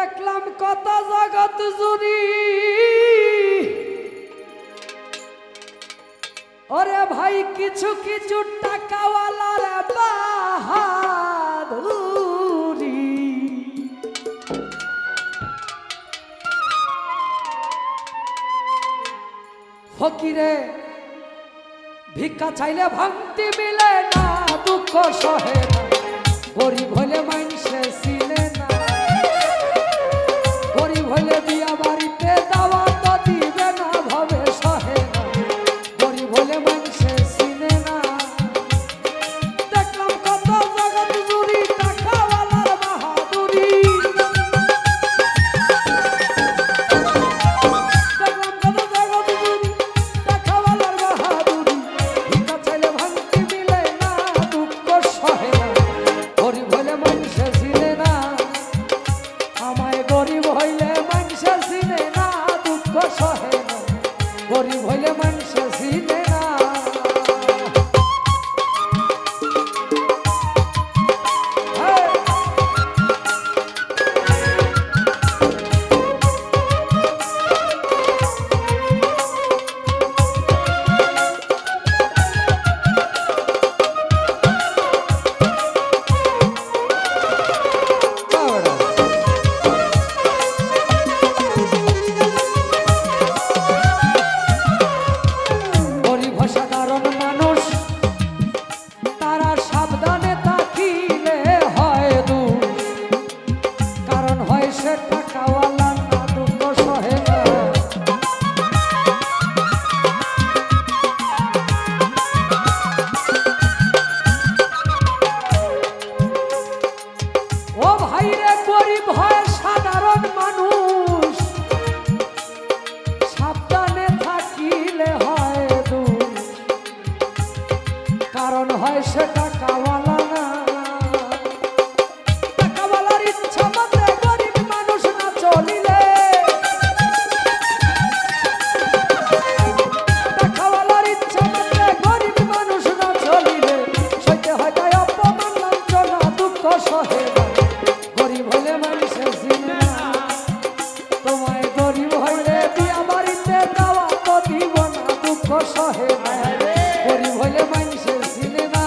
দেখলাম কত জগৎ জুড়ি ওরে ভাই কিছু কিছু টাকাওয়ালার বাহাদুরি ফকিরে ভিক্ষা চাইলে ভাঙতি মিলে না দুঃখ সহে না গরিব হলে মানুষে চিনে না গরিব হলে বিয়া বাড়িতে দাওয়াত দিবে না ভাবে সহে না গরিব হলে মানুষে চিনে না দেখলাম কত জগৎ জুড়ি টাকাওয়ালার বাহাদুরি দেখলাম কত জগৎ জুড়ি টাকাওয়ালার বাহাদুরি ভিক্ষা চাইলে ভাঙতি মিলে না দুঃখ সহে না গরিব হইলে মানুষে চিনে না আমায় গরিব হইলে মানুষে চিনে না দুঃখ সহে না গরিব হইলে মানুষে চিনে না কারণ হয় সে টাকাওয়ালা না টাকাওয়ালার ইচ্ছা মতে গরিব মানুষ না চলিলে টাকাওয়ালার ইচ্ছা মতে গরিব মানুষ না চলিলে সইতে হয় তাই অপমান লাঞ্ছনা দুঃখ সহে না গরিব হলে মানুষের চিনে না তোমায় গরিব হইলে বিয়া বাড়িতে দাওয়াত দিব না দুঃখ সহে না গরিব হইলে মানুষের চিনে না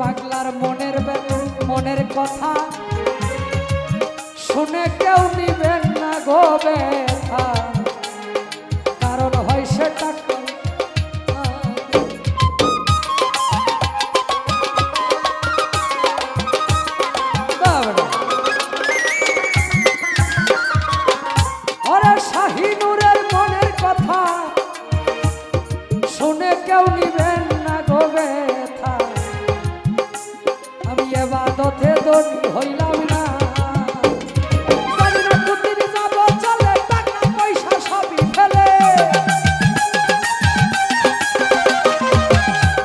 পাগলার মনের মনের কথা শুনে কেউ নিবেন না গো ব্যথা, কারণ হয় সেটা শাহিনুরের মনের কথা শুনে কেউ নিবেন না গো ব্যথা। আমি এবাদতে দড়ি হইলাম না, জানি না কুতির যাব চলে টাকা পয়সা সবই ফেলে,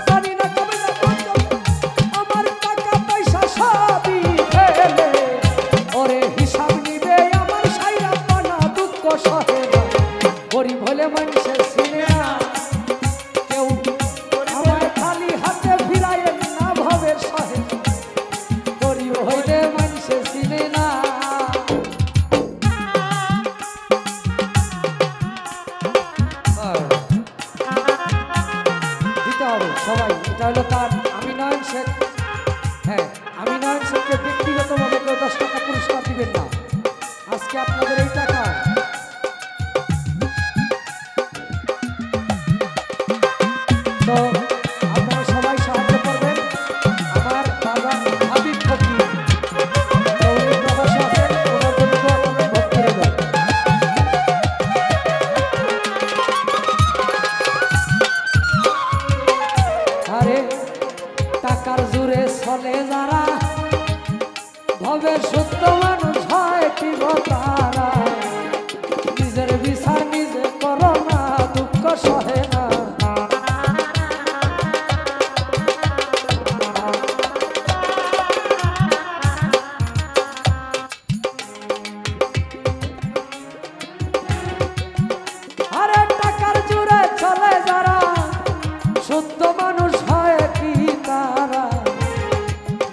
জানি না কবে যাব আমার টাকা পয়সা সবই ফেলে। ওরে হিসাব নিবে আমার সাইরা পানা দুঃখ সহে না, গরিব হলে মানুষের চিনে না কেউ, আমায় খালি হাতে ফিরায় না ভবের সহে, গরিব হইলে মানুষের চিনে না। দিতে হবে সবাই, এটা হলো তার আমি নয়ন শেখ। হ্যাঁ, আমি নয়ন শেখকে ব্যক্তিগতভাবে কেউ 10 টাকা পুরস্কার দিবেন না, আজকে আপনাদের এই টাকা তো আপনারা সবাই সাহায্য করবেন। আমার দাদা হাবিব ফকির প্রবাসে আছেন, ওনার জন্য আপনাদের ভোট করে দেন। আরে টাকার জোরে চলে যারা, ভবের সত্য মানুষ হয় কি তারা, নিজের বিচার নিজে করো না দুঃখ সহে না। আরে টাকার জোরে চলে যারা, সত্য মানুষ হয় কি তারা,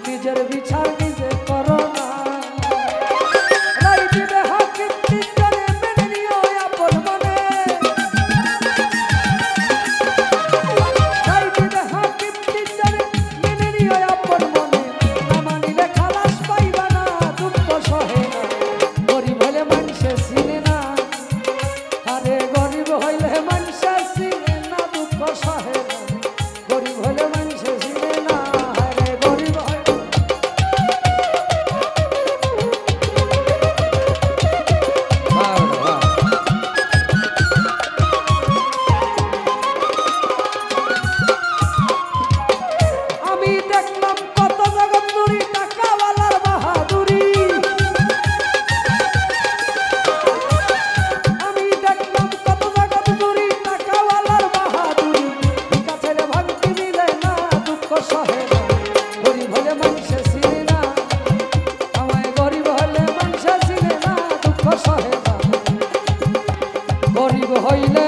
নিজের বিচার নিজে করো না। রাই দিবে হাকিম তিনজনে মেনে নিও আপন মনে, রাই দিবে হাকিম তিনজনে মেনে নিও আপন মনে, না মানিলে খালাস পাইবা না দুঃখ সহে না, গরিব হলে মানুষে চিনে না। আরে গরিব হইলে মানুষে চিনে না দুঃখ সহে না, গরিব হলে মানুষে চিনে না। আরে গরিব আমি দেখলাম কত জগৎ দূরি টাকাওয়ালার বাহাদুরি, আমি দেখলাম কত জগৎ দূরি টাকাওয়ালার বাহাদুরি, কাছের ভাঙতি মিলে না দুঃখ সহে না, গরিব হলে মানুষে চিনে না। আমায় গরিব হলে মানুষে চিনে না দুঃখ সহে না, গরিব হইলে